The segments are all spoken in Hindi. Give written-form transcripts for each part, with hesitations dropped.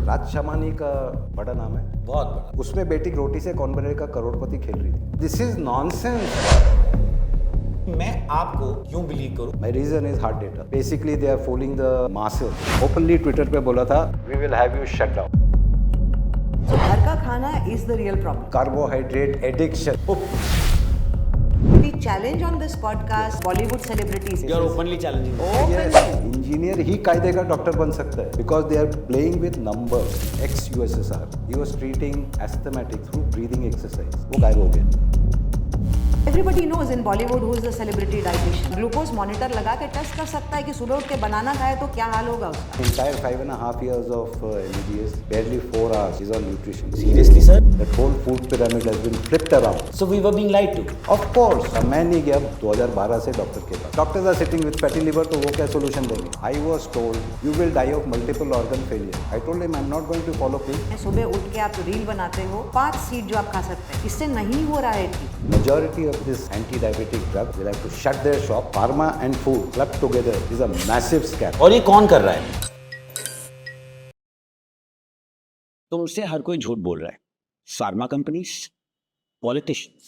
राज शमानी का बड़ा नाम है, बहुत बड़ा। उसमें बेटी रोटी से कौन बनेगा करोड़पति खेल रही थी। This is nonsense. मैं आपको क्यों बिलीव करूं? My reason is hard data. Basically they are fooling the masses. Openly Twitter पे बोला था we will have you shut down. So, घर का खाना is the real problem. Carbohydrate addiction. We challenge on this podcast Bollywood celebrities. You are openly challenging. Engineer ही कायदे का डॉक्टर बन सकता है because they are playing with numbers. Ex USSR he was treating asthmatic through breathing exercise, वो गायब हो गया। Everybody knows in Bollywood who is the celebrity dietitian. Glucose monitor लगा के टेस्ट कर सकता है कि सुबह उठ के बनाना खाए तो क्या हाल होगा उसका. Entire 5.5 years of MBBS, barely 4 hours is on nutrition. Seriously, sir? That whole food pyramid has been flipped around. So we were being lied to. Of course, मैं नहीं गया 2012 से डॉक्टर के पास. Doctors are sitting with fatty liver, तो वो क्या solution देंगे? I was told you will die of multiple organ failure. I told him I'm not going to follow pill. सुबह उठ के आप रील बनाते हो 5 सीट जो आप खा सकते हैं, इससे नहीं हो रहा है ठीक. Majority of this anti-diabetic drug will have to shut their shop. Pharma and food clubbed together is a massive scam. और ये कौन कर रहा है? तुमसे हर कोई झूठ बोल रहा है. Pharma companies, politicians,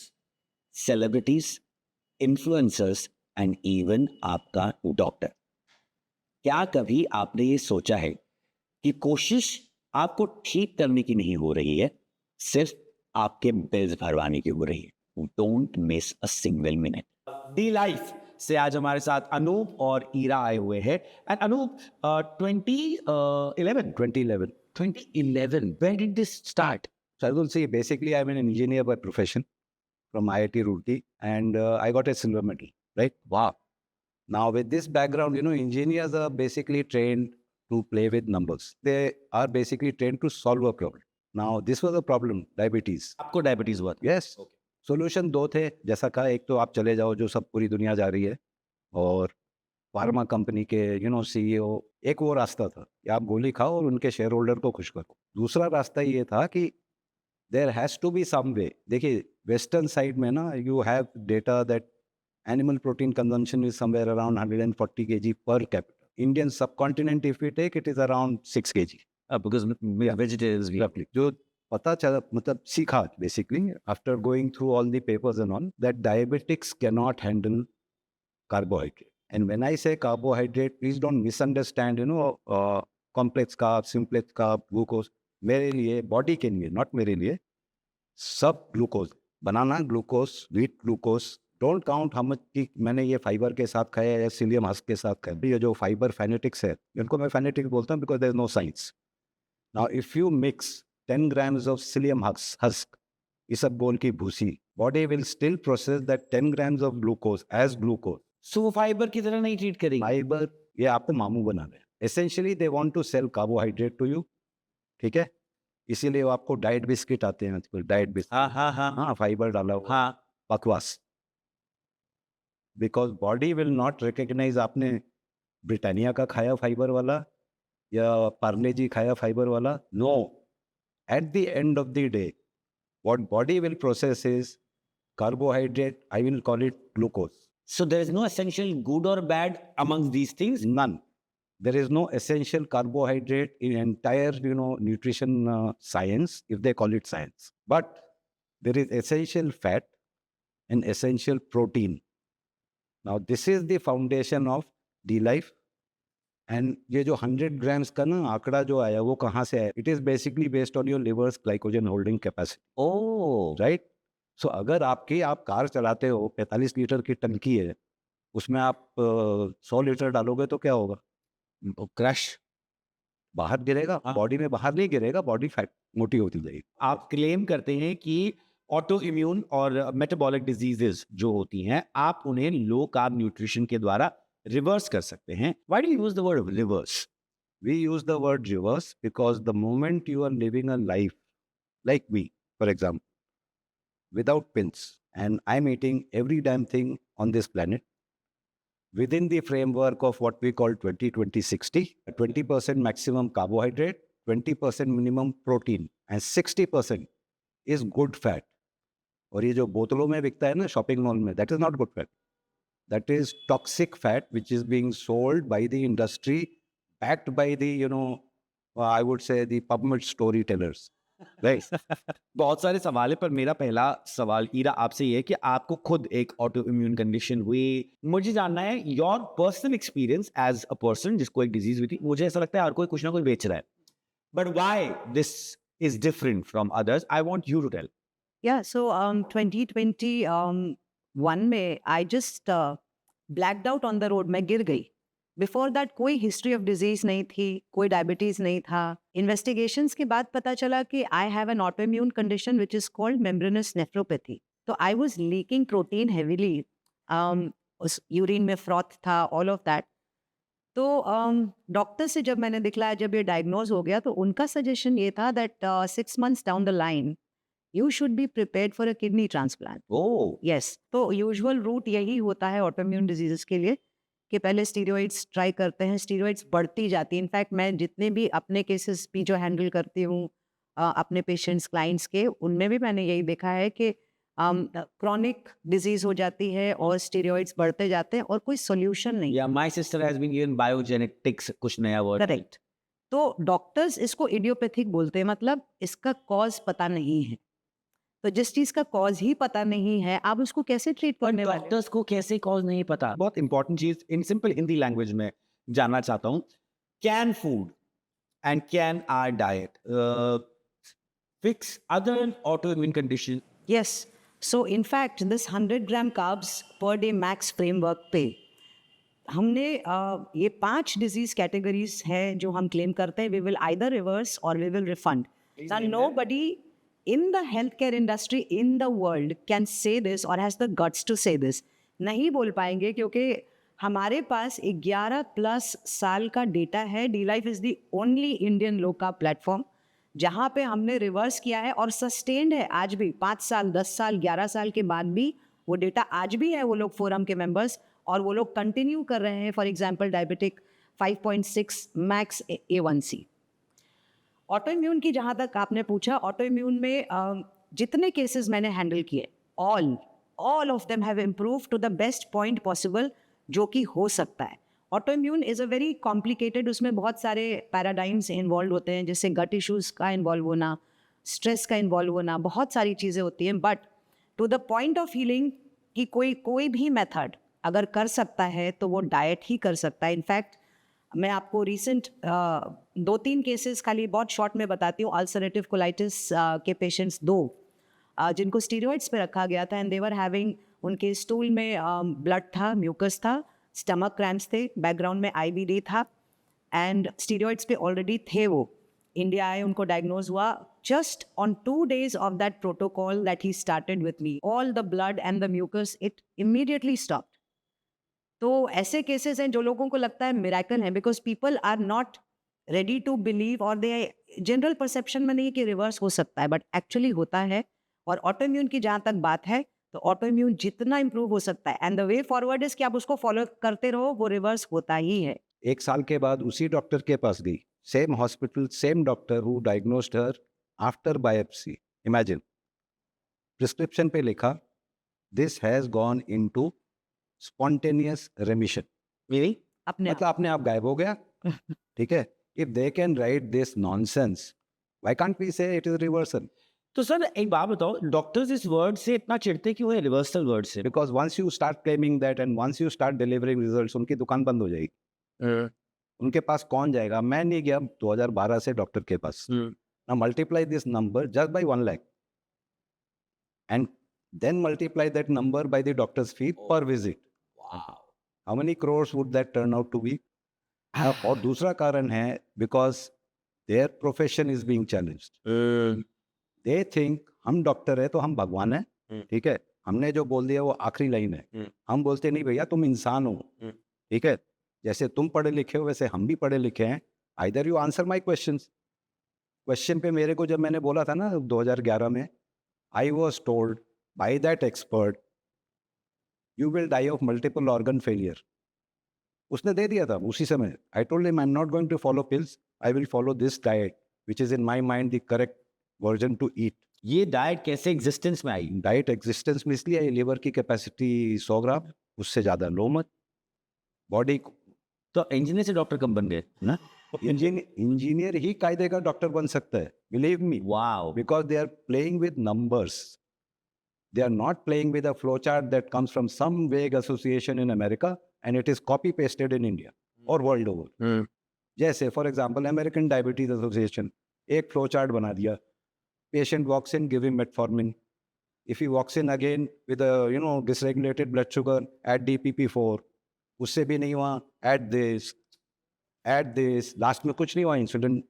celebrities, influencers and even आपका डॉक्टर. क्या कभी आपने ये सोचा है कि कोशिश आपको ठीक करने की नहीं हो रही है, सिर्फ आपके बिल्स भरवाने की हो रही है? Don't miss a single minute. D life से आज हमारे साथ अनूप और ईरा आए हुए हैं. And Anoop, 2011, where did this start? Shardul, see, basically I'm an engineer by profession from IIT Roorkee, and I got a silver medal, right? Wow. Now with this background, engineers are basically trained to play with numbers. They are basically trained to solve a problem. Now this was a problem, diabetes. आपको डायबिटीज हुआ था? Yes. सोल्यूशन दो थे, जैसा कहा, एक तो आप चले जाओ जो सब पूरी दुनिया जा रही है, और फार्मा कंपनी के सीईओ, एक वो रास्ता था कि आप गोली खाओ और उनके शेयर होल्डर को खुश करो. दूसरा रास्ता ये था कि there has to be some way. देखिए वेस्टर्न साइड में ना you have data that animal protein consumption is somewhere around 140 kg per capita. Indian subcontinent if we take it is around 6 kg. Because vegetarians जो पता चला, मतलब सीखा basically after going through all the papers and all, that diabetics can not handle carbohydrate. And when I say carbohydrate, please don't misunderstand, complex carb, simplex carb, glucose. मेरे लिए, बॉडी के लिए, नॉट मेरे लिए, सब glucose. Banana glucose, wheat glucose. Don't count how much कि मैंने ये फाइबर के साथ खाया या सिलियम हस्क के साथ खाया. ये जो फाइबर फेनेटिक्स है, इनको मैं फेनेटिक बोलता हूँ because there is no science. Now if you mix 10 grams of psyllium husk, इसबगोल की भूसी, body will still process that 10 grams of glucose as glucose. So वो फाइबर की तरह नहीं ट्रीट करेंगे? फाइबर ये आपको मामू बना रहे हैं. Essentially they want to sell carbohydrate to you. ठीक है, इसीलिए वो आपको डाइट बिस्किट आते हैं आजकल. डाइट बिस्किट, हाँ, फाइबर डाला हुआ. हाँ. बकवास. Because body will not recognise आपने ब्रिटानिया का खाया फाइबर वाला या पार्ले जी खाया फाइबर वाला. No, at the end of the day what body will process is carbohydrate. I will call it glucose. So there is no essential good or bad amongst these things? None. There is no essential carbohydrate in entire nutrition science, if they call it science. But there is essential fat and essential protein. Now this is the foundation of D-Life. And ये जो 100 grams का ना आंकड़ा जो आया, वो कहाँ से आया? It is basically based on your livers glycogen holding capacity. Oh, right. So अगर आप कार चलाते हो, 45 लीटर की टंकी है, उसमें आप 100 लीटर डालोगे तो क्या होगा? क्रश बाहर गिरेगा. बॉडी में बाहर नहीं गिरेगा, बॉडी फैट मोटी होती जाएगी. आप क्लेम करते हैं कि ऑटो इम्यून और मेटाबॉलिक डिजीजेस जो होती हैं, आप उन्हें लो कार्ब न्यूट्रिशन के द्वारा रिवर्स कर सकते हैं. Why do you use the word reverse? We use the word reverse because the moment you are living a life like we, for example, without pills, and I'm eating every damn thing on this planet within the framework of what we call 20-20-60, 20% maximum carbohydrate, 20% minimum protein, and 60% is good fat. और ये जो बोतलों में बिकता है ना शॉपिंग मॉल में, that is not good fat. That is toxic fat which is being sold by the industry, backed by the I would say the PubMed storytellers. Right? बहुत सारे सवाल है, पर मेरा पहला सवाल ईरा आपसे ये है कि आपको खुद एक ऑटो इम्यून कंडीशन हुई। मुझे जानना है your personal experience as a person जिसको एक डिजीज हुई थी। मुझे ऐसा लगता है हर कोई कुछ ना कुछ बेच रहा है, but why this is different from others? I want you to tell. Yeah, so 2021 में I just blacked out on the road. मैं गिर गई. Before that कोई हिस्ट्री ऑफ डिजीज नहीं थी, कोई डायबिटीज नहीं था. इन्वेस्टिगेशंस के बाद पता चला कि I have an autoimmune condition which is called membranous nephropathy. तो I was leaking protein heavily. उस यूरिन में फ्रॉथ था, ऑल ऑफ दैट. तो डॉक्टर से जब मैंने दिखलाया, जब ये डायग्नोज हो गया, तो उनका सजेशन ये था that 6 months down the line you should be prepared for a kidney transplant. Oh, yes, तो यूजुअल रूट यही होता है ऑटोइम्यून डिजीजेस के लिए कि पहले स्टीरॉइड्स ट्राई करते हैं. स्टीरॉइड्स बढ़ती जाती है. इनफैक्ट मैं जितने भी अपने केसेस भी जो हैंडल करती हूँ अपने पेशेंट्स क्लाइंट्स के, उनमें भी मैंने यही देखा है कि क्रॉनिक डिजीज हो जाती है और स्टीरॉइड्स बढ़ते जाते हैं और कोई सोल्यूशन नहीं. या my sister has been given biogenetics, कुछ नया वर्ड। करेक्ट. तो डॉक्टर्स इसको इडियोपैथिक बोलते हैं, मतलब इसका कॉज पता नहीं है. तो जिस चीज का कॉज ही पता नहीं है, आप उसको कैसे ट्रीट करने वाले हो? डॉक्टर्स को कैसे कॉज नहीं पता? बहुत इंपॉर्टेंट चीज इन सिंपल हिंदी लैंग्वेज में जानना चाहता हूँ। Can food and can our diet fix other autoimmune condition? Yes. So in fact, this 100 gram carbs per day max framework पे हमने ये 5 डिजीज कैटेगरीज है जो हम क्लेम करते हैं. We will either reverse or we will refund. Nobody in the healthcare industry in the world can say this or has the guts to say this. नहीं बोल पाएंगे क्योंकि हमारे पास 11+ साल का डेटा है. D life is the only Indian low carb platform जहाँ पे हमने रिवर्स किया है और सस्टेन्ड है आज भी. 5 साल, 10 साल, 11 साल के बाद भी वो डेटा आज भी है. वो लोग फोरम के मेंबर्स, और वो लोग कंटिन्यू कर रहे हैं. For example diabetic 5.6 max A1C. Autoimmune की जहाँ तक आपने पूछा, ऑटोइम्यून में जितने केसेस मैंने हैंडल किए, all of them have improve to the best point possible जो कि हो सकता है. Autoimmune is a very complicated, उसमें बहुत सारे पैराडाइम्स इन्वॉल्व होते हैं, जैसे गट इश्यूज़ का इन्वॉल्व होना, स्ट्रेस का इन्वॉल्व होना, बहुत सारी चीज़ें होती हैं. But to the point of healing कि कोई भी मेथड अगर कर सकता है तो वो डाइट ही कर सकता है. इनफैक्ट मैं आपको रिसेंट 2-3 केसेस खाली बहुत शॉर्ट में बताती हूँ. अल्सरेटिव कोलाइटिस के पेशेंट्स 2 जिनको स्टीरॉइड्स पे रखा गया था, एंड दे वर हैविंग, उनके स्टूल में ब्लड था, म्यूकस था, स्टमक क्रैम्प्स थे, बैकग्राउंड में IBD था, एंड स्टीरॉइड्स पे ऑलरेडी थे. वो इंडिया आए, उनको डायग्नोज हुआ. Just on 2 days of that protocol that he started with me, all the blood and the mucus, it immediately stopped. तो ऐसे केसेस हैं जो लोगों को लगता है मिरेकल है, because people are not ready to believe, और दे जनरल परसेप्शन में नहीं कि रिवर्स हो सकता है, बट एक्चुअली होता है. और ऑटोइम्यून की जहाँ तक बात है, तो ऑटोइम्यून जितना इंप्रूव हो सकता है, and the way forward is कि आप उसको फॉलो करते रहो, वो रिवर्स होता ही है. 1 साल के बाद उसी डॉक्टर के पास गई, same hospital, same doctor who diagnosed her after biopsy. Imagine, prescription पे लिखा this has gone into spontaneous रेमिशन. मेरी अपने मतलब अपने आप गायब हो गया. ठीक है. If they can write this nonsense, why can't we say it is reversal? तो सर एक बात बताओ, डॉक्टर्स इस वर्ड से इतना चिढ़ते क्यों है, रिवर्सल वर्ड से? Because once you start claiming that and once you start delivering results, उनकी दुकान बंद हो जाएगी. उनके पास कौन जाएगा? मैं नहीं गया 2012 से डॉक्टर के पास. Now multiply this number just by 1 lakh and then multiply that number by the doctor's fee per visit. Wow. How many crores would that turn out to be? और दूसरा कारण है because their profession is being challenged. They think हम डॉक्टर है तो हम भगवान है. ठीक है, हमने जो बोल दिया वो आखिरी लाइन है. हम बोलते नहीं भैया, तुम इंसान हो. ठीक है, जैसे तुम पढ़े लिखे हो वैसे हम भी पढ़े लिखे हैं. Either you answer my questions. Question पे मेरे को जब मैंने बोला था ना 2011 में, I was told by that expert you will die of multiple organ failure. उसने दे दिया था उसी समय. I told him I am not going to follow pills, I will follow this diet which is in my mind the correct version to eat. ये डाइट कैसे एग्जिस्टेंस में आई? डाइट एग्जिस्टेंस में इसलिए आई, लीवर की कैपेसिटी 100 ग्राम, उससे ज़्यादा लो मत. बॉडी तो इंजीनियर से डॉक्टर कब बन गए ना? इंजीनियर ही कायदे का डॉक्टर बन सकता है, believe me, Wow. because they are playing with numbers. They are not playing with a flowchart that comes from some vague association in America and it is copy pasted in India or world over. Hmm. जैसे for example American diabetes association एक फ्लो चार्ट बना दिया, patient walks in, give him metformin, if he walks in again with dysregulated blood sugar, add DPP-4, उससे भी नहीं हुआ, एट दिस, लास्ट में कुछ नहीं हुआ, इंसुलिन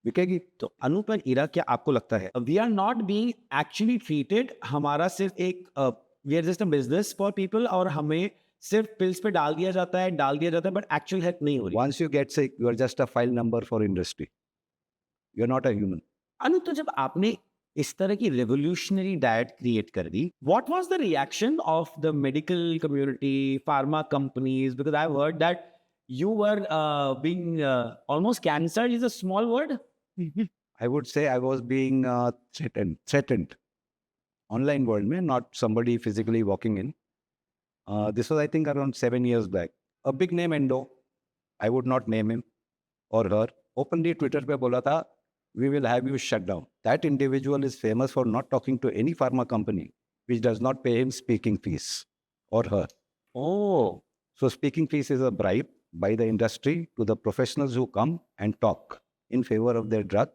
बिकेगी। तो अनूप एंड इरा, क्या आपको लगता है we are not being actually treated, हमारा सिर्फ एक we are just a business for people, और हमें सिर्फ पिल्स पे डाल दिया जाता है बट एक्चुअल हेल्प नहीं हो रही। Once you get sick, you are just a file number for industry. You are not a human. Anoop, तो जब आपने इस तरह की रेवोल्यूशनरी डाइट क्रिएट कर दी, what was the reaction of the medical community, pharma companies? Because I heard that you were being almost cancer is a small word. I would say I was being threatened. Online world में, not somebody physically walking in. This was, I think, around 7 years back. A big name endo, I would not name him or her, openly Twitter पे बोला था, we will have you shut down. That individual is famous for not talking to any pharma company which does not pay him speaking fees, or her. Oh. So speaking fees is a bribe by the industry to the professionals who come and talk in favor of their drug.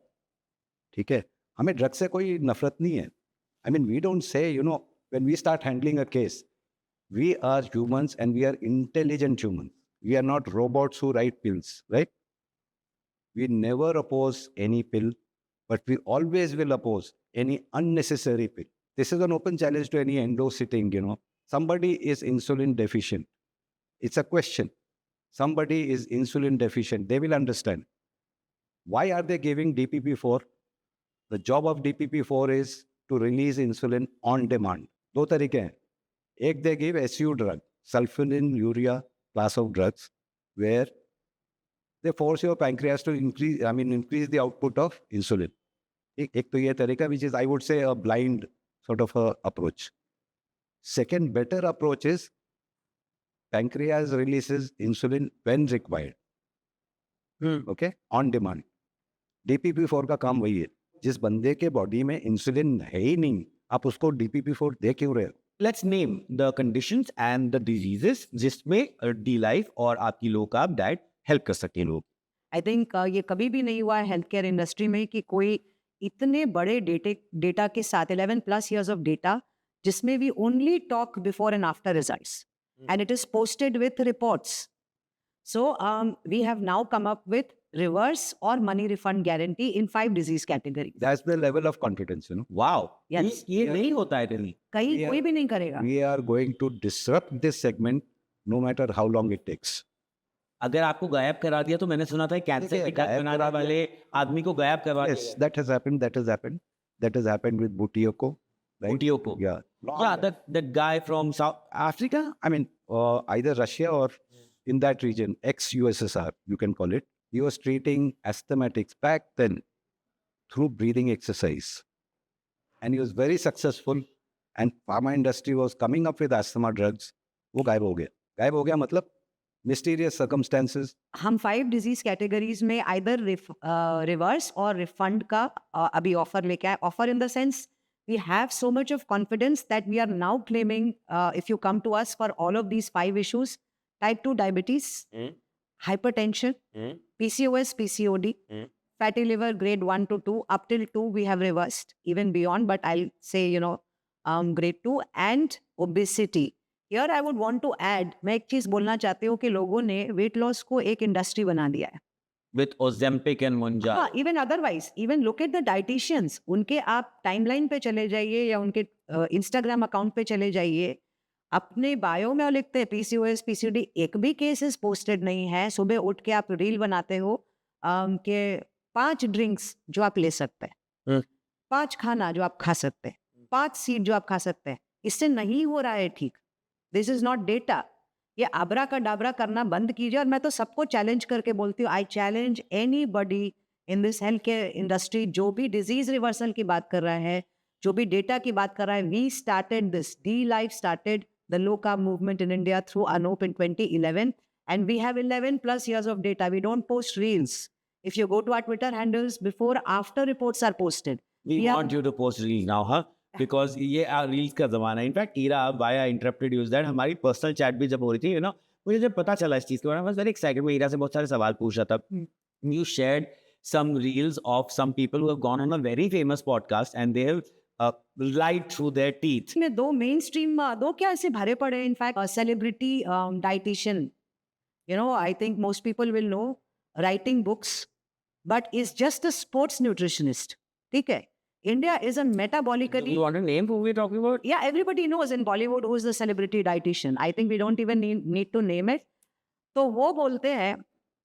ठीक है, हमें ड्रग से कोई नफरत नहीं है. I mean, we don't say, when we start handling a case, we are humans and we are intelligent humans. We are not robots who write pills, right? We never oppose any pill, but we always will oppose any unnecessary pill. This is an open challenge to any endo sitting, Somebody is insulin deficient. It's a question. Somebody is insulin deficient. They will understand. Why are they giving DPP-4? The job of DPP-4 is to release insulin on demand. दो तरीके हैं. एक, they give SU drug, sulfonylurea class of drugs, where they force your pancreas to increase the output of insulin. एक तो ये तरीका, which is, I would say, a blind sort of a approach. Second, better approach is pancreas releases insulin when required. Okay? On demand. DPP-4 का काम वही है. जिस बंदे के बॉडी में इंसुलिन है ही नहीं, आप उसको DPP-4 दे क्यों रहे हो? Let's name the conditions and the diseases जिसमें D-Life और आपकी लो कार्ब डाइट हेल्प कर सकती है लोग. आई थिंक ये कभी भी नहीं हुआ है हेल्थ केयर इंडस्ट्री में कि कोई इतने बड़े डेटा के साथ 11+ years of data जिसमें we only talk before and after results and it is posted with reports. So we have now come up with reverse or money refund guarantee in 5 disease categories. That's the level of confidence, Wow. Yes. ये नहीं होता है दिल्ली. कहीं कोई भी नहीं करेगा. We are going to disrupt this segment no matter how long it takes. अगर आपको गायब करा दिया तो मैंने सुना था कैंसर की ड्रग बनाने वाले आदमी को गायब करवा दिया. Yes, that has happened. That has happened with Buteyko. Right? Buteyko. Yeah. Yeah, that guy from South Africa. I mean, either Russia or in that region, ex-USSR, you can call it. He was treating asthmatics back then through breathing exercise. And he was very successful. And pharma industry was coming up with asthma drugs. वो गायब हो गया. गायब हो गया मतलब mysterious circumstances. हम 5 disease categories में either reverse or refund का अभी offer लेके आए. Offer in the sense we have so much of confidence that we are now claiming if you come to us for all of these 5 issues, type 2 diabetes, hypertension, PCOS, PCOD, fatty liver grade 1 to 2, up till 2 we have reversed, even beyond, but I'll say, grade 2, and obesity. Here I would want to add, मैं एक चीज बोलना चाहती हूँ कि लोगों ने weight loss को एक इंडस्ट्री बना दिया है. With Ozempic and Mounjaro. हाँ, even otherwise, even look at the dietitians. उनके आप टाइमलाइन पे चले जाइए या उनके इंस्टाग्राम अकाउंट पे चले जाइए, अपने बायो में लिखते हैं PCOS, PCOD, एक भी केसेस पोस्टेड नहीं है. सुबह उठ के आप रील बनाते हो कि 5 ड्रिंक्स जो आप ले सकते हैं, 5 खाना जो आप खा सकते हैं, 5 सीड जो आप खा सकते हैं. इससे नहीं हो रहा है ठीक. This is not data. ये आबरा का डाबरा करना बंद कीजिए. और मैं तो सबको चैलेंज करके बोलती हूँ, I challenge anybody in this health care industry जो भी डिजीज रिवर्सल की बात कर रहा है, जो भी डेटा की बात कर रहा है. We started this, D-Life started the low carb movement in India through Anup in 2011. And we have 11 plus years of data. We don't post reels. If you go to our Twitter handles, before, after reports are posted. We We are- want you to post reels now, huh? Because ये reels का जमाना है. In fact, Ira, why I interrupted you is that हमारी personal chat भी जब हो रही थी, you know, मुझे जब पता चला इस चीज़ के बारे में, I was very excited. मैं ईरा से बहुत सारे सवाल पूछ रहा था. You shared some reels of some people who have gone on a very famous podcast and they have lied through their teeth. इसमें दो मेन स्ट्रीम, दो क्या ऐसे भरे पड़े. In fact celebrity dietitian, you know, I think most people will know, writing books, but is just a sports nutritionist. ठीक है. India is a Do metabolically. you want to name who we're talking about? Yeah, everybody knows in Bollywood who is the celebrity dietitian. I think we don't even need to name it. तो वो बोलते हैं,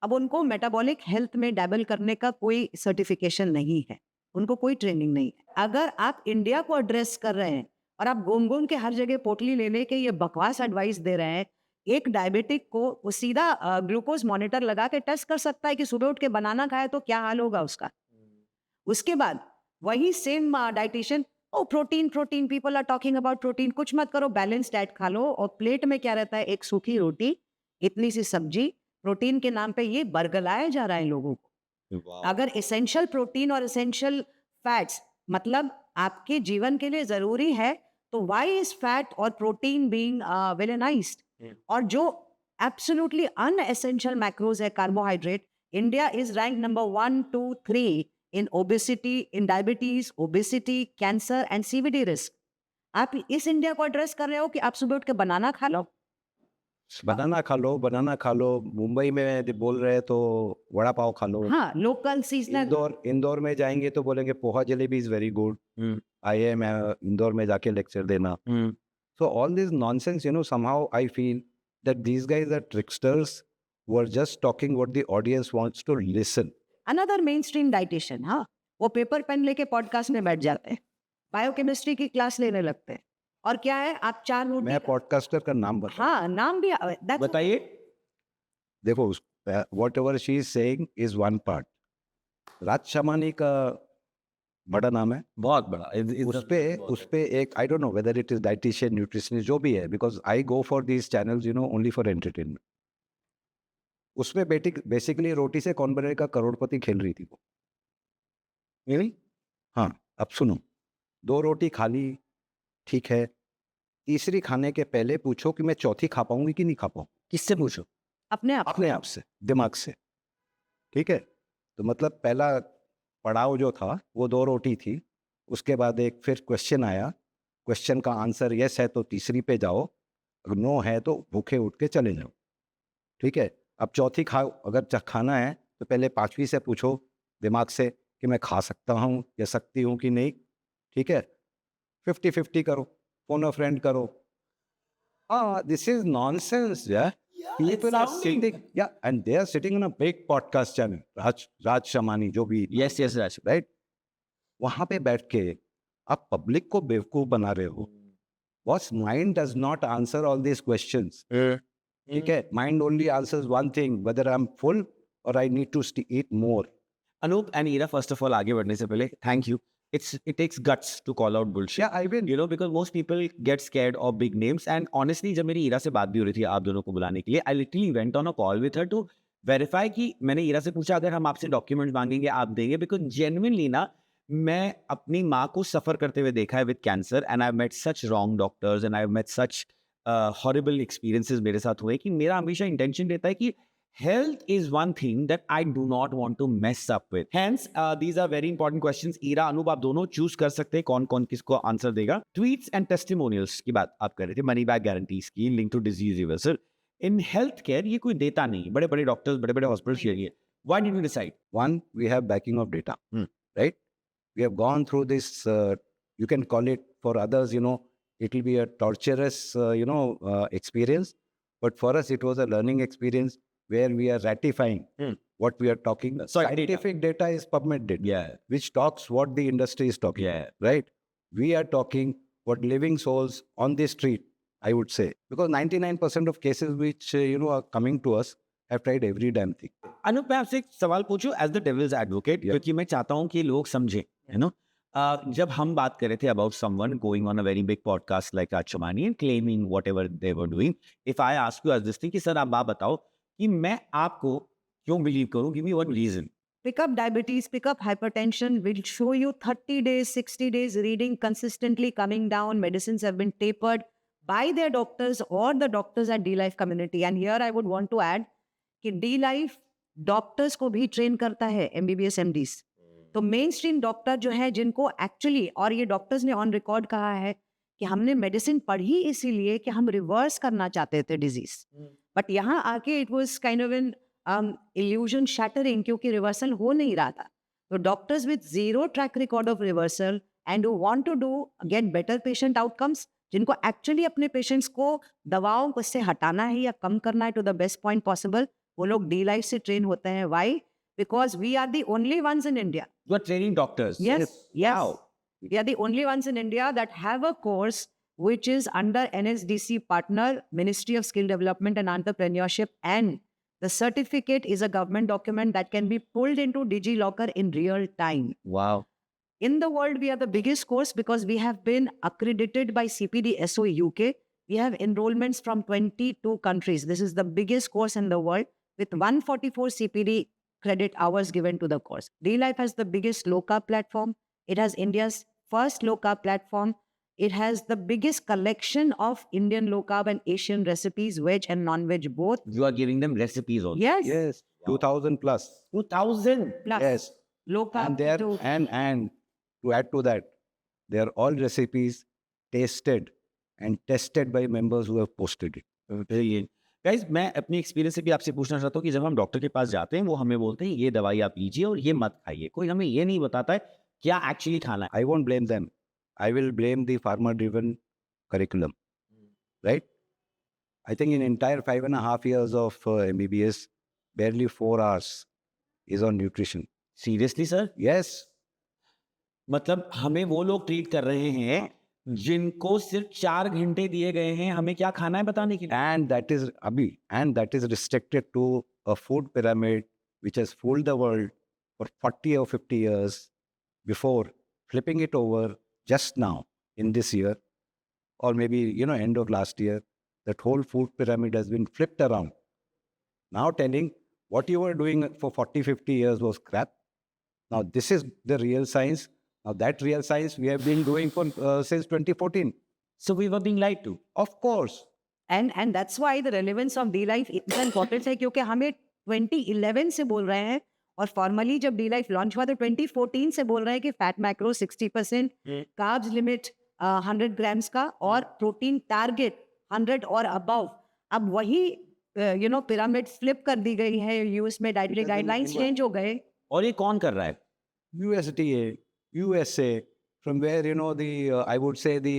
अब उनको मेटाबॉलिक हेल्थ में डैबल करने का कोई सर्टिफिकेशन नहीं है, उनको कोई ट्रेनिंग नहीं है. अगर आप इंडिया को एड्रेस कर रहे हैं और आप घूम घूम के हर जगह पोटली ले लेके ये बकवास एडवाइस दे रहे हैं, एक डायबिटिक को वो सीधा ग्लूकोज मॉनिटर लगा के टेस्ट कर सकता है कि सुबह उठ के बनाना खाए तो क्या हाल होगा उसका. उसके बाद वही same dietitian, oh protein protein, people are talking about protein. कुछ मत करो, बैलेंस डाइट खा लो. और प्लेट में क्या रहता है, एक सूखी रोटी, इतनी सी सब्जी. प्रोटीन के नाम पे ये बरगलाया जा रहा है लोगों को. अगर एसेंशियल प्रोटीन और एसेंशियल फैट्स मतलब आपके जीवन के लिए जरूरी है, तो व्हाई इज फैट और प्रोटीन बीइंग विलेनाइज्ड? और जो एब्सोल्युटली अनएसेंशियल मैक्रोज है, carbohydrate, India is rank number 1, 2, 3 in obesity, in diabetes, obesity, cancer and CVD risk. आप इस इंडिया को एड्रेस कर रहे हो कि आप सुबह उठ के बनाना खा लो. बनाना खा लो. मुंबई में बोल रहे हैं तो वड़ा पाव खा लो. हाँ, लोकल सीजनल. इंदौर में जाएंगे तो बोलेंगे poha jalebi is very good. आइए मैं इंदौर में जाके लेक्चर देना. So all this nonsense, you know, somehow I feel that these guys are tricksters who are just talking what the audience wants to listen. Another main stream dietitian, हाँ, वो पेपर पेन लेके पॉडकास्ट में बैठ जाते हैं, बायोकेमिस्ट्री की क्लास लेने लगते हैं. और क्या है, आप 4 रोटी. मैं पॉडकास्टर का नाम बता. हाँ, नाम भी बताइए. देखो, whatever she is saying is one part. Raj Shamani का बड़ा नाम है, बहुत बड़ा. उस पे एक, I don't know whether it is dietician, nutritionist, जो भी है, because I go for these channels, you know, only for entertainment. उसमें बेसिकली रोटी से कौन बनेगा करोड़पति खेल रही थी वो. हाँ, अब सुनो, 2 रोटी खा ली, ठीक है. तीसरी खाने के पहले पूछो कि मैं चौथी खा पाऊंगी कि नहीं खा पाऊंगी. किससे पूछो? अपने आप से, दिमाग से. ठीक है. तो मतलब पहला पड़ाव जो था वो 2 रोटी थी. उसके बाद एक फिर क्वेश्चन आया. क्वेश्चन का आंसर यस है तो तीसरी पे जाओ, अगर नो है तो भूखे उठ के चले जाओ. ठीक है. अब चौथी खाओ, अगर खाना है तो पहले 5वीं से पूछो दिमाग से कि मैं खा सकता हूँ या सकती हूँ कि नहीं. ठीक है. 50-50 करो, फोन अ फ्रेंड करो. This is nonsense. People are sitting, and they are sitting on a big podcast channel. राज शमानी जो भी. Yes, Raj. Right? वहां पे बैठ के आप पब्लिक को बेवकूफ बना रहे हो. What's mind does not answer all these questions. ठीक है. Mind only answers one thing, whether I'm full or I need to eat more. Anup and Ira, first of all, आगे बढ़ने से पहले, thank you. It takes guts to call out bullshit. Yeah, I will. You know, because most people get scared of big names. And honestly, जब मेरी ईरा से बात भी हो रही थी आप दोनों को बुलाने के लिए, I literally went on a call with her to verify कि मैंने ईरा से पूछा अगर हम आपसे डॉक्यूमेंट्स मांगेंगे आप देंगे, because genuinely ना, मैं अपनी माँ को सफर करते हुए देखा है with cancer, and I've met such wrong doctors and I've met such horrible experiences मेरे साथ हुए कि मेरा हमेशा intention रहता है कि health is one thing that I do not want to mess up with. Hence, these are very important questions. Ira, Anoop, आप दोनों चूज कर सकते हैं कौन कौन किसको आंसर देगा. ट्वीट्स एंड टेस्टिमोनियल्स की बात आप कर रहे थे, मनी बैक गारंटीज की, link to disease reversal. In health care ये कोई देता नहीं, बड़े बड़े डॉक्टर्स, बड़े बड़े हॉस्पिटल्स के लिए. Why did you decide? One, we have backing of data, right? We have gone through this, you can call it, for others, you know, it will be a torturous, experience. But for us, it was a learning experience where we are ratifying what we are talking. Scientific data is PubMed data, which talks what the industry is talking, right? We are talking what living souls on the street, I would say, because 99% of cases which, are coming to us have tried every damn thing. Anoop, मैं आपसे एक सवाल पूछूं एज द डेविल्स एडवोकेट, क्योंकि मैं चाहता हूं कि लोग समझें, जब हम बात कर रहे थे about someone going on a very big podcast like Raj Shamani and claiming whatever they were doing, if I ask you as this thing कि सर आप बात बताओ कि मैं आपको क्यों बिलीव करूं? Give me one reason. Pick up diabetes, pick up hypertension. We'll show you 30 days, 60 days reading consistently coming down. Medicines have been tapered by their doctors or the doctors at D-Life community. And here I would want to add कि D-Life डॉक्टर्स को भी ट्रेन करता है, MBBS MDs. तो मेन स्ट्रीम डॉक्टर जो है जिनको एक्चुअली, और ये डॉक्टर्स ने ऑन रिकॉर्ड कहा है कि हमने मेडिसिन पढ़ी इसीलिए कि हम रिवर्स करना चाहते थे डिजीज, बट यहाँ आके it was kind of an illusion shattering, क्योंकि रिवर्सल हो नहीं रहा था. तो doctors with zero track record of reversal and who want to do get better patient outcomes, जिनको एक्चुअली अपने पेशेंट्स को दवाओं को से हटाना है या कम करना है to the best point possible, वो लोग D-Life से ट्रेन होते हैं. Why? Because we are the only ones in India. You are training doctors. Yes, yes. Wow. We are the only ones in India that have a course which is under NSDC partner, Ministry of Skill Development and Entrepreneurship, and the certificate is a government document that can be pulled into DigiLocker in real time. Wow. In the world, we are the biggest course because we have been accredited by CPD SO UK. We have enrollments from 22 countries. This is the biggest course in the world with 144 CPD credit hours given to the course. D-Life has the biggest low-carb platform. It has India's first low-carb platform. It has the biggest collection of Indian low-carb and Asian recipes, veg and non-veg both. You are giving them recipes also. Yes. Yes, 2000 plus. 2000. Plus Yes, low-carb. and they're to- and to add to that, they are all recipes tasted and tested by members who have posted it. Brilliant. Guys, मैं अपनी एक्सपीरियंस से भी आपसे पूछना चाहता हूँ कि जब हम डॉक्टर के पास जाते हैं वो हमें बोलते हैं ये दवाई आप लीजिए और ये मत खाइए, कोई हमें ये नहीं बताता है क्या एक्चुअली खाना है. I won't blame them. I will blame the pharma-driven curriculum, right? I think in entire 5.5 years of MBBS, barely 4 hours is on nutrition. Seriously sir? Yes, मतलब हमें वो लोग ट्रीट कर रहे हैं जिनको सिर्फ 4 घंटे दिए गए हैं हमें क्या खाना है बताने के लिए. and that is restricted to a food pyramid which has fooled the world for 40 or 50 years before flipping it over just now in this year, or maybe end of last year. That whole food pyramid has been flipped around, now telling what you were doing for 40-50 years was crap. Now this is the real science. Now that real science we have been doing for since 2014. So we were being lied to. Of course. And that's why the relevance of D-Life इतना important है, क्योंकि हमें 2011 से बोल रहे हैं और फॉर्मली जब D-Life लॉन्च हुआ तो 2014 से बोल रहे हैं कि fat macro 60%, carbs limit 100 grams का और प्रोटीन टारगेट 100 और अबव. अब वही पिरामिड फ्लिप कर दी गई है. यूएस में डाइटरी गाइडलाइंस चेंज हो गए. और ये कौन कर रहा है? USDA, USA, from where the I would say the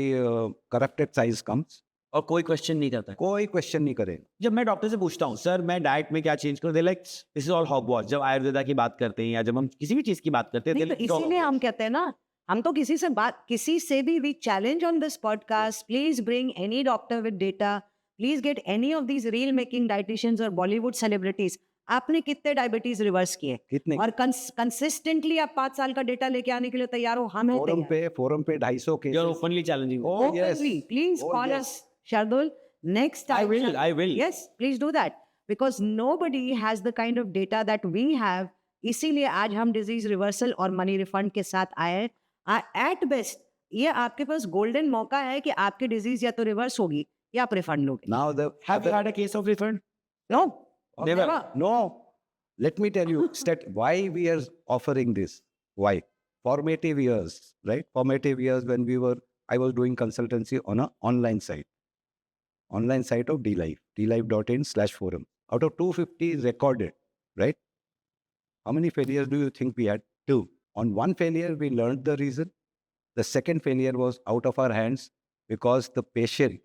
corrupted science comes. और कोई क्वेश्चन नहीं करता है. कोई क्वेश्चन नहीं करे. जब मैं डॉक्टर से पूछता हूँ सर मैं डाइट में क्या चेंज करूँ, they like this is all hogwash. जब आयुर्वेदा की बात करते हैं या जब हम किसी भी चीज की बात करते हैं नहीं, तो इसीलिए हम कहते हैं ना, हम तो किसी से भी we challenge on this podcast, please bring any doctor with data, please get any of these reel making dietitians और बॉलीवुड सेलिब्रिटीज. आपने कितने डायबिटीज रिवर्स किए कितने और कंसिस्टेंटली आप 5 साल का डेटा लेके आने के लिए तैयार हो? हम हैं फोरम पे 250 K. You are openly challenging. Oh, yes. Please Oh, call yes. us, Shardul. Next I time. will. Yes, please do that. Because nobody has the kind of data that we have. इसीलिए आज हम डिजीज रिवर्सल और मनी रिफंड के साथ आए. एट बेस्ट ये आपके पास गोल्डन मौका है कि आपकी डिजीज या तो रिवर्स होगी या आप रिफंड लोगे. Now the have you had a case of refund? No. Never. No. Let me tell you why we are offering this. Why? Formative years, right? Formative years when I was doing consultancy on an online site of D-Life, dlife.in/forum. Out of 250 recorded, right? How many failures do you think we had? 2. On one failure, we learned the reason. The second failure was out of our hands because the patient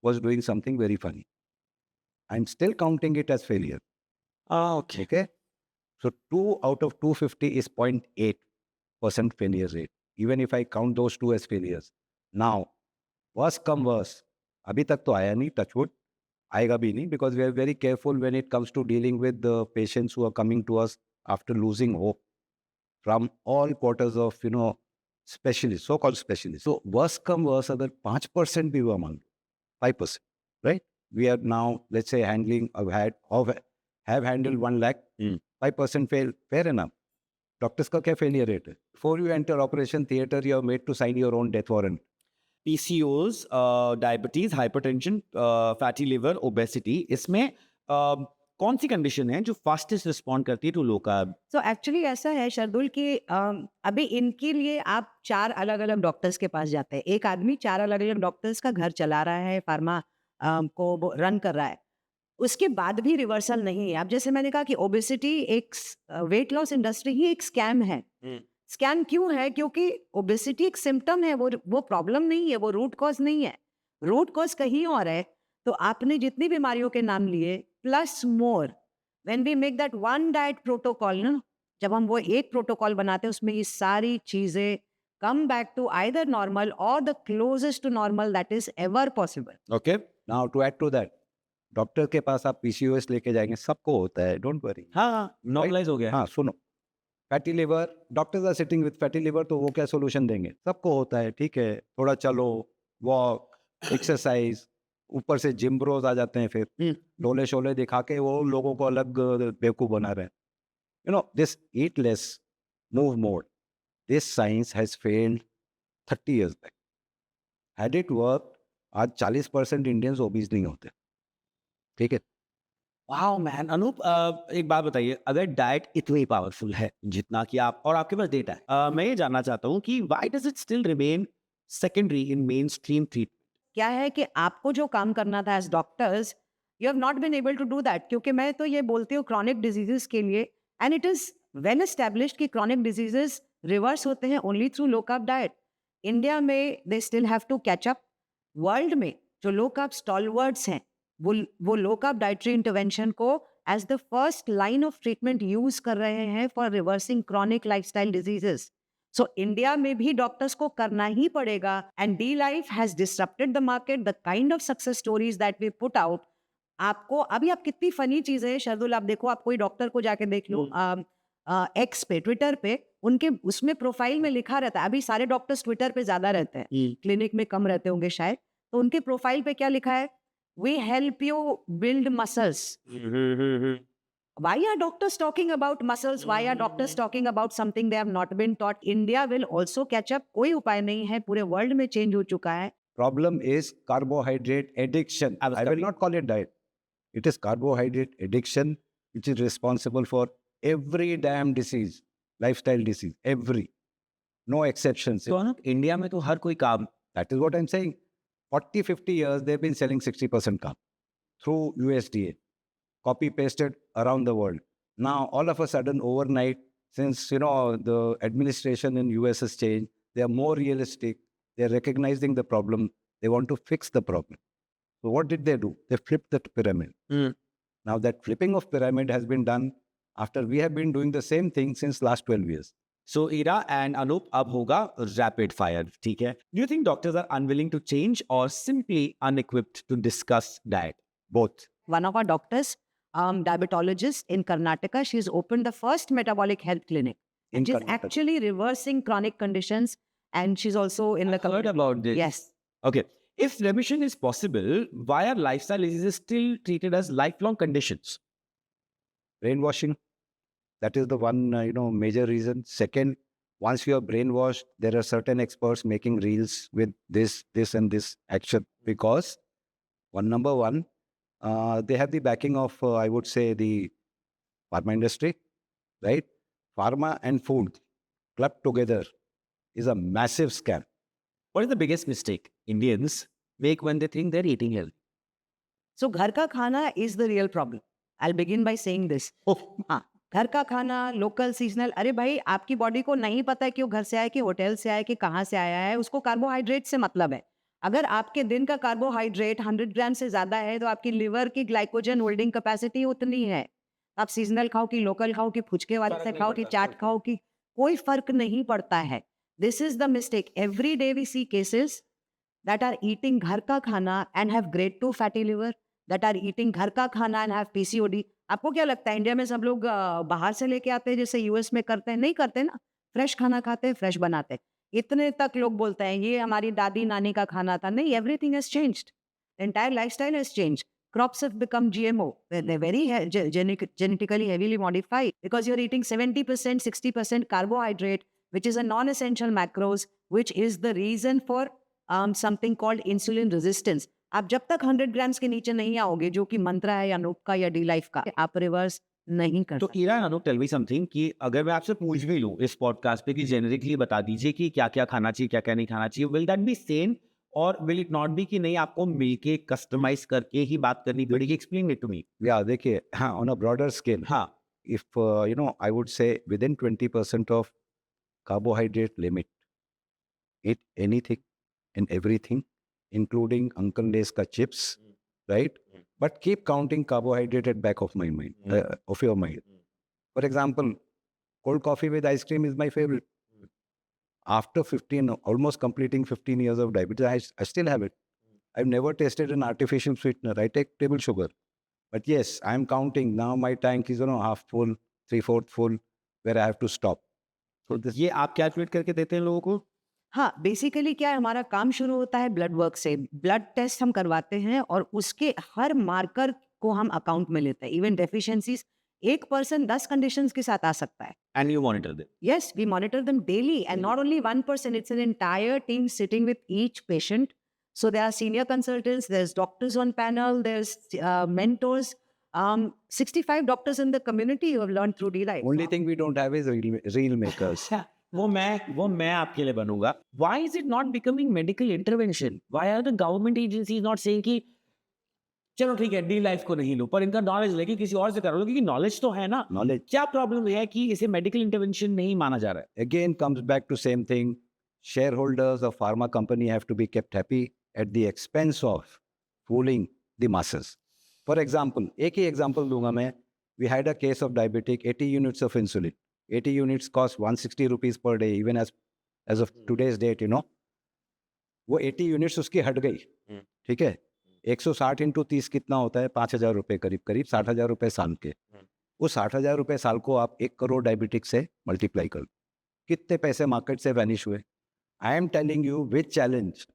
was doing something very funny. I'm still counting it as failure. Okay. Okay. So 2 out of 250 is 0.8% failure rate. Even if I count those 2 as failures. Now, worst come worst. अभी तक तो आया नहीं, touch wood. आएगा भी नहीं, because we are very careful when it comes to dealing with the patients who are coming to us after losing hope from all quarters of, specialists, so-called specialists. So worst come worst, अगर 5% भी हुआ मान लो, 5%, right? We are now, let's say, handling, have handled 1 lakh, 5% fail, fair enough. Doctors का क्या failure rate है? Before you enter operation theater, you are made to sign your own death warrant. PCOS, diabetes, hypertension, fatty liver, obesity, इसमें कौन सी कंडीशन है जो फास्टेस्ट रिस्पॉन्ड करती है to low carb? So actually ऐसा है शार्दुल कि अभी इनके लिए आप 4 अलग-अलग डॉक्टर्स के पास जाते हैं। एक आदमी 4 अलग-अलग डॉक्टर्स का घर चला रहा है, फार्मा को वो रन कर रहा है। उसके बाद भी रिवर्सल नहीं है। अब जैसे मैंने कहा कि ओबेसिटी एक वेट लॉस इंडस्ट्री ही एक स्कैम है। स्कैम क्यों है? क्योंकि ओबेसिटी एक सिम्पटम है, वो प्रॉब्लम नहीं है, वो रूट कॉज नहीं है। रूट कॉज कहीं और है। तो आपने जितनी बीमारियों के नाम लिए plus more, when we make that one diet protocol ना, जब हम वो एक प्रोटोकॉल बनाते हैं उसमें ये सारी चीजें come back to either normal और the closest to normal that is ever possible. Okay. Now to add to that, doctor के पास आप PCOS लेके जाएंगे, सबको होता है, डोंट वरी। हाँ, नॉर्मलाइज हो गया। हाँ, सुनो, fatty liver, doctors are sitting with fatty liver, तो वो क्या सोल्यूशन देंगे? सबको होता है, ठीक है, थोड़ा चलो, वॉक, एक्सरसाइज, ऊपर से जिम ब्रोज आ जाते हैं, फिर डोले शोले दिखा के वो लोगों को अलग बेवकूफ बना रहे हैं। You know, this eat less, move more, this science has failed 30 years back. Had it work, आज 40% इंडियंस ओबीज नहीं होते, ठीक है। वाओ मैन, अनूप, एक बात बताइए, अगर डाइट इतनी पावरफुल है जितना कि आप, और आपके पास डेटा है, मैं ये जानना चाहता हूँ कि why does it still remain secondary in mainstream treatment? क्या है कि आपको जो काम करना था as doctors, you have not been able to do that. क्योंकि मैं तो ये बोलती हूँ क्रॉनिक डिजीजेस के लिए, and it is well established कि क्रॉनिक डिजीजेस रिवर्स होते हैं only through low carb diet. India में they still have to catch up. World में जो लो कार्ब स्टॉलवर्ड्स हैं, वो लो कार्ब डाइटरी इंटरवेंशन को as the first line of treatment use कर रहे हैं for reversing chronic lifestyle diseases. So India में भी डॉक्टर्स को करना ही पड़ेगा। And D life has disrupted the market, the kind of success stories that we put out. आपको अभी आप कितनी फनी चीज है शार्दुल, आप देखो, आप कोई डॉक्टर को जाके देख लो एक्स पे, ट्विटर पे, उनके उसमें प्रोफाइल में लिखा रहता है। अभी सारे डॉक्टर्स ट्विटर पे ज्यादा रहते हैं, क्लिनिक में कम रहते होंगे शायद। तो उनके प्रोफाइल पे क्या लिखा है? We help you build muscles. Why are doctors talking about muscles? Why are doctors talking about something they have not been taught? India will also catch up. कोई उपाय नहीं है, पूरे वर्ल्ड में चेंज हो चुका है। Problem is carbohydrate addiction. I will not call it diet. It is carbohydrate addiction which is responsible for every damn disease, lifestyle disease, every. No exceptions. तो अनूप, इंडिया में तो हर कोई काम, That is what I'm saying. 40, 50 years, they've been selling 60% carb through USDA, copy pasted around the world. Now, all of a sudden, overnight, since, you know, the administration in US has changed, they are more realistic. They're recognizing the problem. They want to fix the problem. So what did they do? They flipped the pyramid. Now that flipping of pyramid has been done after we have been doing the same thing since last 12 years. So Ira and Anoop, अब होगा रैपिड फायर, ठीक है? Do you think doctors are unwilling to change और simply unequipped to discuss diet? Both. One of our doctors, diabetologist in Karnataka, she's opened the first metabolic health clinic. In And she's Karnataka. actually reversing chronic conditions. And she's also in the Heard about this. Yes. Okay. If remission is possible, why are lifestyle diseases still treated as lifelong conditions? Brainwashing. That is the one, major reason. Second, once you are brainwashed, there are certain experts making reels with this, and this action because number one, they have the backing of, I would say, the pharma industry, right? Pharma and food clubbed together is a massive scam. What is the biggest mistake Indians make when they think they're eating healthy? So घर का खाना is the real problem. I'll begin by saying this. हाँ, घर का खाना, लोकल, सीजनल। अरे भाई, आपकी बॉडी को नहीं पता है कि वो घर से आया, कि होटल से आया, कि कहाँ से आया है। उसको कार्बोहाइड्रेट से मतलब है। अगर आपके दिन का कार्बोहाइड्रेट 100 ग्राम से ज्यादा है तो आपकी लिवर की ग्लाइकोजन होल्डिंग कैपेसिटी उतनी है। आप सीजनल खाओ कि लोकल खाओ कि फुचके वाले से खाओ कि चाट खाओ, कि कोई फर्क नहीं पड़ता है। This is the mistake. Every day we see cases that are eating घर का खाना and have grade 2 fatty liver, that are eating घर का खाना and have PCOD। आपको क्या लगता है इंडिया में सब लोग बाहर से लेके आते हैं जैसे यूएस में करते हैं? नहीं करते ना, फ्रेश खाना खाते हैं, फ्रेश बनाते हैं। इतने तक लोग बोलते हैं ये हमारी दादी नानी का खाना था। नहीं, everything has changed, entire lifestyle has changed. crops have become GMO. They're very genetically heavily modified because you're eating 70%, 60% carbohydrate, which is a non-essential macros, which is the reason for something called insulin resistance. आप जब तक 100 ग्राम्स के नीचे नहीं आओगे, जो कि मंत्रा है या अनूप का या डी लाइफ का, आप रिवर्स नहीं कर तो सकते। Ira Anoop, tell me something कि अगर मैं आपसे पूछ भी लूं इस पॉडकास्ट पे कि जेनरिकली बता दीजिए कि क्या क्या खाना चाहिए, क्या क्या नहीं खाना चाहिए, विल दैट बी सेम और विल इट नॉट बी कि नहीं आपको मिलके कस्टमाइज करके ही बात करनी पड़ेगी? Explain it to me. Yeah, देखिए, हाँ, on a broader scale, हाँ, if I would say within 20% of carbohydrate limit, eat anything and everything, including Uncle Lay's ka chips, right? But keep counting carbohydrate at back of my mind, of your mind. For example, cold coffee with ice cream is my favorite. After 15, almost completing 15 years of diabetes, I still have it. I've never tasted an artificial sweetener. I take table sugar. But yes, I'm counting. Now my tank is half full, 3/4 full, where I have to stop. So this, ये आप कैलकुलेट करके देते हैं लोगों को? हाँ, बेसिकली क्या है, हमारा काम शुरू होता है ब्लड वर्क से। ब्लड टेस्ट हम करवाते हैं और उसके हर मार्कर को हम अकाउंट में लेते हैं। इवन डेफिशिएंसीज, एक पर्सन 10 कंडीशंस के साथ आ सकता है। And you monitor them? Yes, we monitor them daily, and not only one person, it's an entire team sitting with each patient. So there are senior consultants, there's doctors on panel, there's mentors, 65 doctors in the community who have learned through D-Life. only thing we don't have is real makers. वो मैं आपके लिए बनूंगा। Why is it not becoming medical intervention? Why are the government agencies not saying कि चलो ठीक है डी लाइफ को नहीं लो, पर इनका नॉलेज लेके किसी और से करो लो, क्योंकि नॉलेज तो है ना। Knowledge क्या प्रॉब्लम है कि इसे मेडिकल इंटरवेंशन नहीं माना जा रहा है? again comes back to same thing. Shareholders of pharma company have to be kept happy at the expense of fooling the masses. For example, एक ही example दूंगा मैं. We had a case of diabetic, 80 units of insulin. 80 units cost 160 rupees per day, even as of today's date, वो 80 units उसकी हट गई, ठीक है? 160 इंटू 30 कितना होता है? 5,000 रुपये करीब 60,000 रुपये साल के। वो 60,000 रुपये साल को आप 1 करोड़ डायबिटिक से मल्टीप्लाई कर, कितने पैसे मार्केट से वैनिश हुए? I am telling you with challenge,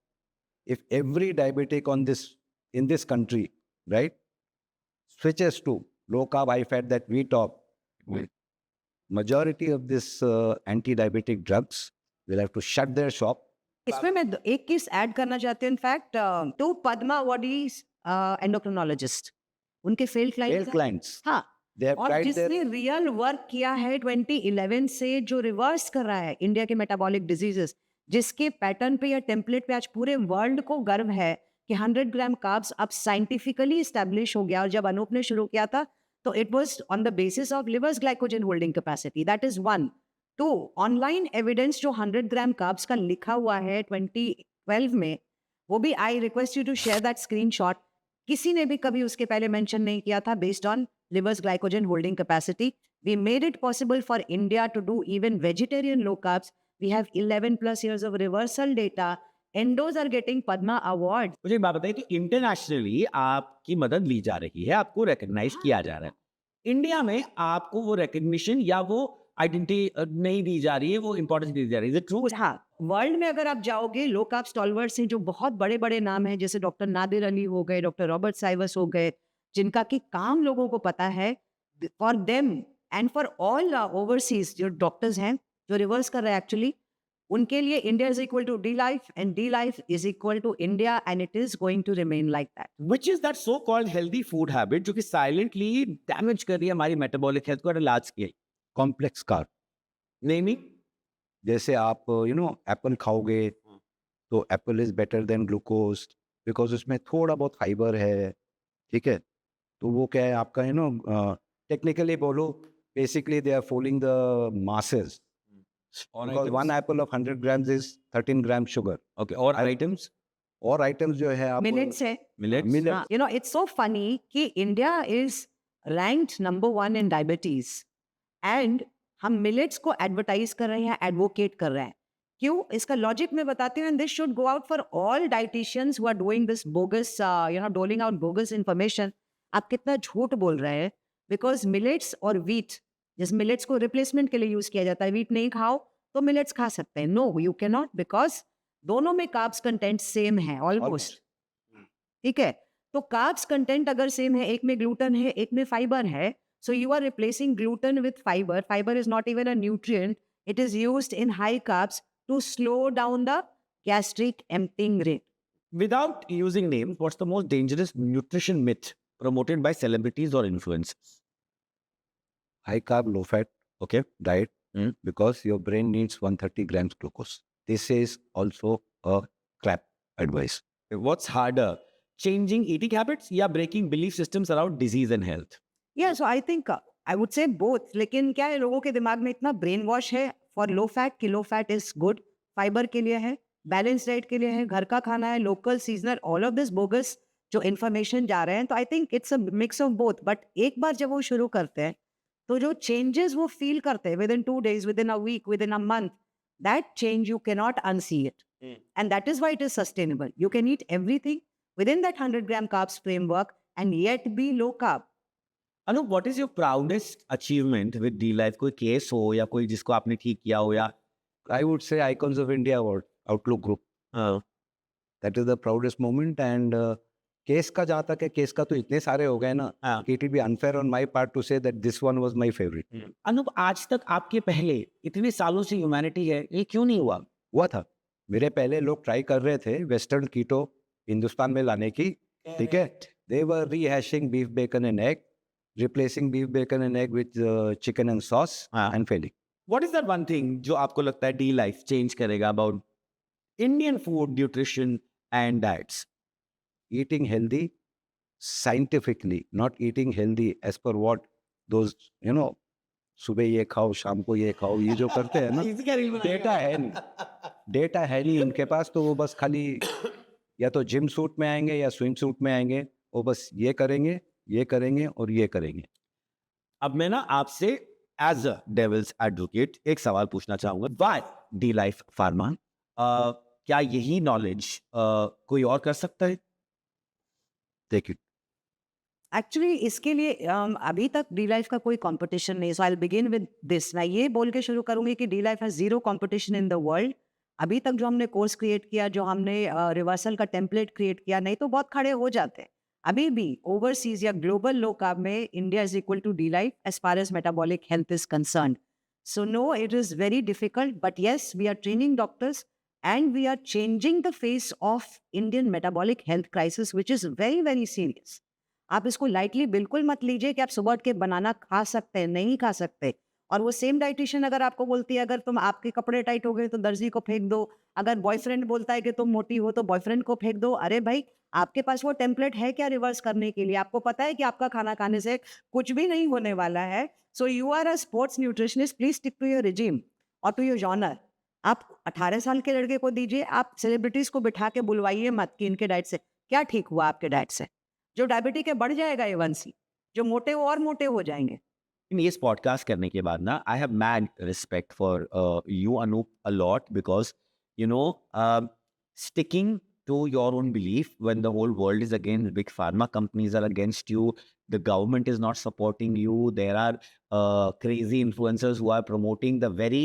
if every diabetic in this country, right, switches to low carb, high fat that we talk, majority of this anti-diabetic drugs will have to shut their shop. इसमें मैं एक केस ऐड करना चाहती हूँ। इनफैक्ट 2 पद्मा अवॉर्डीज एंडोक्रिनोलॉजिस्ट, उनके फेल Failed क्लाइंट्स। clients, हाँ, they have और tried their जिसने रियल वर्क किया है 2011 से, जो रिवर्स कर रहा है इंडिया के मेटाबॉलिक डिजीजेस, जिसके पैटर्न पे या टेम्पलेट पे आज पूरे वर्ल्ड को गर्व है कि 100 ग्राम कार्ब्स अब साइंटिफिकली एस्टैब्लिश हो गया। और जब अनूप ने शुरू किया था तो it was on the basis of levers glycogen holding capacity. That is 1। 2, online evidence जो 100 ग्राम कार्ब्स का लिखा हुआ है 2012 में, वो भी I request you to share that screenshot. किसी ने भी कभी उसके पहले मेंशन नहीं किया था based on liver's glycogen holding capacity. We made it possible for India to do even vegetarian low carbs. We have 11 plus years of reversal data. Endos are getting Padma Award. मुझे एक बात बताइए कि इंटरनेशनली आपकी मदद ली जा रही है, आपको रिकॉग्नाइज किया जा रहा है, इंडिया में आपको वो रिकग्निशन या वो आइडेंटिटी नहीं दी जा रही है, वो इंपॉर्टेंस दी जा रही है? ट्रू? हाँ, वर्ल्ड में अगर आप जाओगे, लो कार्ब स्टॉलवर्ड्स हैं जो बहुत बड़े बड़े नाम हैं, जैसे डॉक्टर नादिर अली हो गए, डॉक्टर रॉबर्ट साइवस हो गए, जिनका कि काम लोगों को पता है। For them and for all overseas जो डॉक्टर्स हैं जो रिवर्स कर रहे हैं, एक्चुअली उनके लिए India is equal to the life and D life is equal to India, and it is going to remain like that. Which is that so called healthy food habit जो कि साइलेंटली डैमेज कर रही है हमारी मेटाबॉलिक हेल्थ को at a large scale? complex carb. नहीं जैसे आप एप्पल खाओगे तो Apple is better than glucose because उसमें थोड़ा बहुत फाइबर है, ठीक है? तो वो क्या है आपका टेक्निकली बोलो, basically they are following the masses, because 1 apple of 100 grams is 13 grams sugar. Okay, और आइटम्स? और आइटम्स जो है आप मिनट्स है। Millets? Millets you know it's so funny कि India is ranked number 1 in diabetes, and हम मिलेट्स को एडवर्टाइज कर रहे हैं, एडवोकेट कर रहे हैं। क्यों? इसका लॉजिक मैं बताती हूँ, and this should go out for all dieticians who are doing this bogus doling out bogus information. आप कितना झूठ बोल रहे हैं, बिकॉज मिलेट्स और व्हीट, जिस मिलेट्स को रिप्लेसमेंट के लिए यूज किया जाता है, व्हीट नहीं खाओ तो मिलेट्स खा सकते हैं। No, you can not, because दोनों में कार्ब्स कंटेंट सेम है ऑलमोस्ट, ठीक है? तो कार्ब्स कंटेंट अगर सेम है, एक में ग्लूटन है, एक में फाइबर है, so you are replacing gluten with fiber. Fiber is not even a nutrient. It is used in high carbs to slow down the gastric emptying rate. Without using names, what's the most dangerous nutrition myth promoted by celebrities or influencers? High carb, low fat Okay. diet Mm. because your brain needs 130 grams glucose. This is also a crap advice. What's harder, changing eating habits या breaking belief systems around disease and health? Yeah, so I think I would say both. लेकिन क्या है, लोगों के दिमाग में इतना ब्रेन वॉश है फॉर लो फैट कि low fat is good, fibre के लिए है, बैलेंस डाइट के लिए है, घर का खाना है, local seasonal, all of this bogus जो इन्फॉर्मेशन जा रहे हैं, तो I think it's a mix of both. But एक बार जब वो शुरू करते हैं तो जो चेंजेस वो फील करते हैं within 2 days, within a week, within a month, that change you can not unsee it. And that is why it is sustainable. You can eat everything within that 100-gram carbs framework and yet be low carb. Anup, what is your proudest achievement with D-Life? कोई केस हो या कोई जिसको आपने ठीक किया हो या I would say Icons of India Award, Outlook Group. That is the proudest moment. And case का जहाँ तक है, केस का तो इतने सारे हो गए ना हाँ. कि it will be unfair on my part to say that this one was my favorite. Anoop, आज तक आपके पहले इतने सालों से ह्यूमैनिटी है, ये क्यों नहीं हुआ? हुआ था. मेरे पहले लोग ट्राई कर रहे थे वेस्टर्न कीटो हिंदुस्तान में लाने की, ठीक है. They were rehashing beef bacon and egg, replacing beef bacon and egg with chicken and sauce हाँ. and failing. What is that one thing जो आपको लगता है D-Life चेंज करेगा about Indian food, nutrition and diets? Eating healthy scientifically, not eating healthy as per what those, सुबह ये खाओ शाम को ये खाओ, ये जो करते हैं ना, डेटा है नहीं उनके पास. तो वो बस खाली या तो जिम सूट में आएंगे या स्विम सूट में आएंगे, वो बस ये करेंगे और ये करेंगे. अब मैं ना आपसे एज अ डेविल्स एडवोकेट एक सवाल पूछना चाहूंगा. Why D-Life pharma? क्या यही नॉलेज कोई और कर सकता है? Take it. एक्चुअली इसके लिए अभी तक डी लाइफ का कोई कंपटीशन नहीं. So I will begin with this. मैं ये बोल के शुरू करूंगी कि D life has zero competition in the world. अभी तक जो हमने कोर्स क्रिएट किया, जो हमने रिवर्सल का टेम्पलेट क्रिएट किया, नहीं तो बहुत खड़े हो जाते हैं. अभी भी ओवरसीज या ग्लोबल लो कार्ब में India is equal to the life as far as metabolic health is concern. So no, it is very difficult, but yes, we are training doctors and we are changing the face of Indian metabolic health crisis, which is very, very serious. आप इसको लाइटली बिल्कुल मत लीजिए कि आप सुबह उठ के बनाना खा सकते हैं, नहीं खा सकते. और वो सेम डाइटिशियन अगर आपको बोलती है अगर तुम आपके कपड़े टाइट हो गए तो दर्जी को फेंक दो, अगर बॉयफ्रेंड बोलता है कि तुम मोटी हो तो बॉयफ्रेंड को फेंक दो. अरे भाई, आपके पास वो टेम्पलेट है क्या रिवर्स करने के लिए? आपको पता है कि आपका खाना खाने से कुछ भी नहीं होने वाला है. So you are a sports nutritionist, please stick to your regime और टू योर जॉनर. आप 18 साल के लड़के को दीजिए, आप सेलिब्रिटीज को बिठा के बुलवाइए मत कि इनके डाइट से क्या ठीक हुआ. आपके डाइट से जो डायबिटिक है बढ़ जाएगा A1C, जो मोटे हो और मोटे हो जाएंगे. इन ये पॉडकास्ट करने के बाद ना I have mad respect for you Anup a lot because you know sticking to your own belief when the whole world is against, big pharma companies are against you, the government is not supporting you, there are crazy influencers who are promoting the very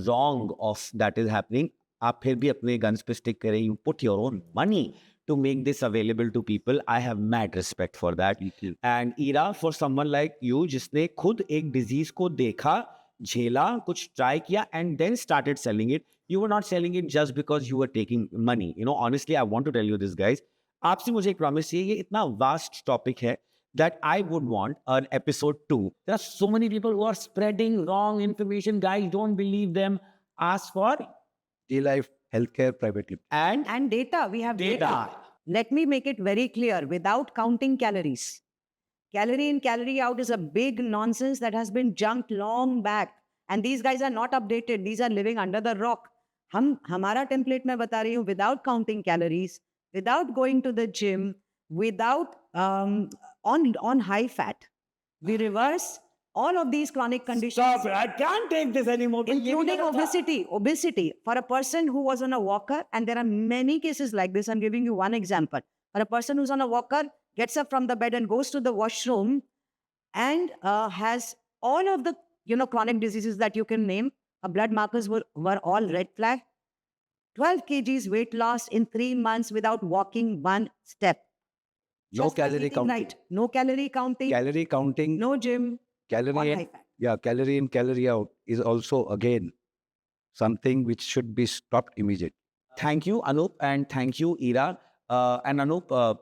wrong of that is happening. आप फिर भी अपने guns पे stick करें, you put your own money to make this available to people. I have mad respect for that. And Ira, for someone like you जिसने खुद एक disease को देखा, झेला, कुछ try किया and then started selling it. You were not selling it just because you were taking money. You know, honestly, I want to tell you this, guys. आपसे मुझे एक promise चाहिए, ये इतना vast topic है that I would want an episode 2. There are so many people who are spreading wrong information. Guys, don't believe them. Ask for D-Life Healthcare Private Limited. And data, we have data. Let me make it very clear without counting calories. Calorie in, calorie out is a big nonsense that has been junked long back. And these guys are not updated. These are living under the rock. हमारा टेम्पलेट मैं बता रही हूँ without counting calories, without going to the gym, without on high fat. We reverse all of these chronic conditions. Stop it. I can't take this anymore. Including obesity. For a person who was on a walker, and there are many cases like this, I'm giving you one example. For a person who's on a walker, gets up from the bed and goes to the washroom and has all of the chronic diseases that you can name. Her blood markers were all red flag. 12 kgs weight loss in 3 months without walking one step. No Just by calorie eating counting. right. No calorie counting. Calorie counting, No gym. calorie All in, high fat. yeah, calorie in, calorie out is also again something which should be stopped immediately. Thank you, Anup, and thank you, Ira. And Anup,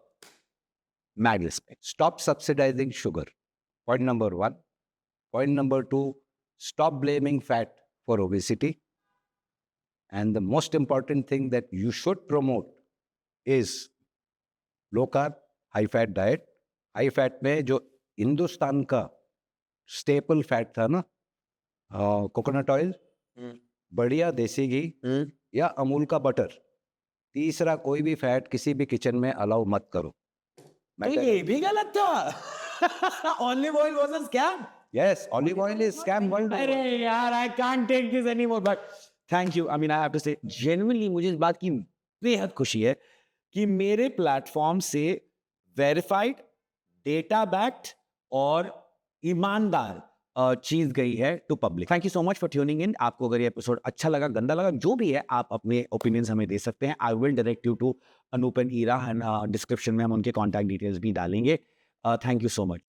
mad respect. Stop subsidizing sugar. Point number one. Point number two, stop blaming fat for obesity. And the most important thing that you should promote is low carb, high fat diet. High fat में जो हिंदुस्तान का staple fat था ना, कोकोनट ऑयल, बढ़िया देसी घी या अमूल का बटर, तीसरा कोई भी फैट किसी भी किचन में अलाउ मत करो. तो ये भी गलत था. Olive oil was a scam. Yes, olive oil is scam world over. अरे यार, I can't take this anymore. But thank you. I mean, I have to say, genuinely मुझे इस बात की बेहद खुशी है कि मेरे प्लेटफॉर्म से वेरीफाइड, डेटा बैक्ड और ईमानदार चीज गई है to public. Thank you so much for tuning in. आपको अगर ये एपिसोड अच्छा लगा, गंदा लगा, जो भी है, आप अपने ओपिनियंस हमें दे सकते हैं. I will direct you to Anup and Ira, and description में हम उनके कॉन्टैक्ट डिटेल्स भी डालेंगे. Thank you so much.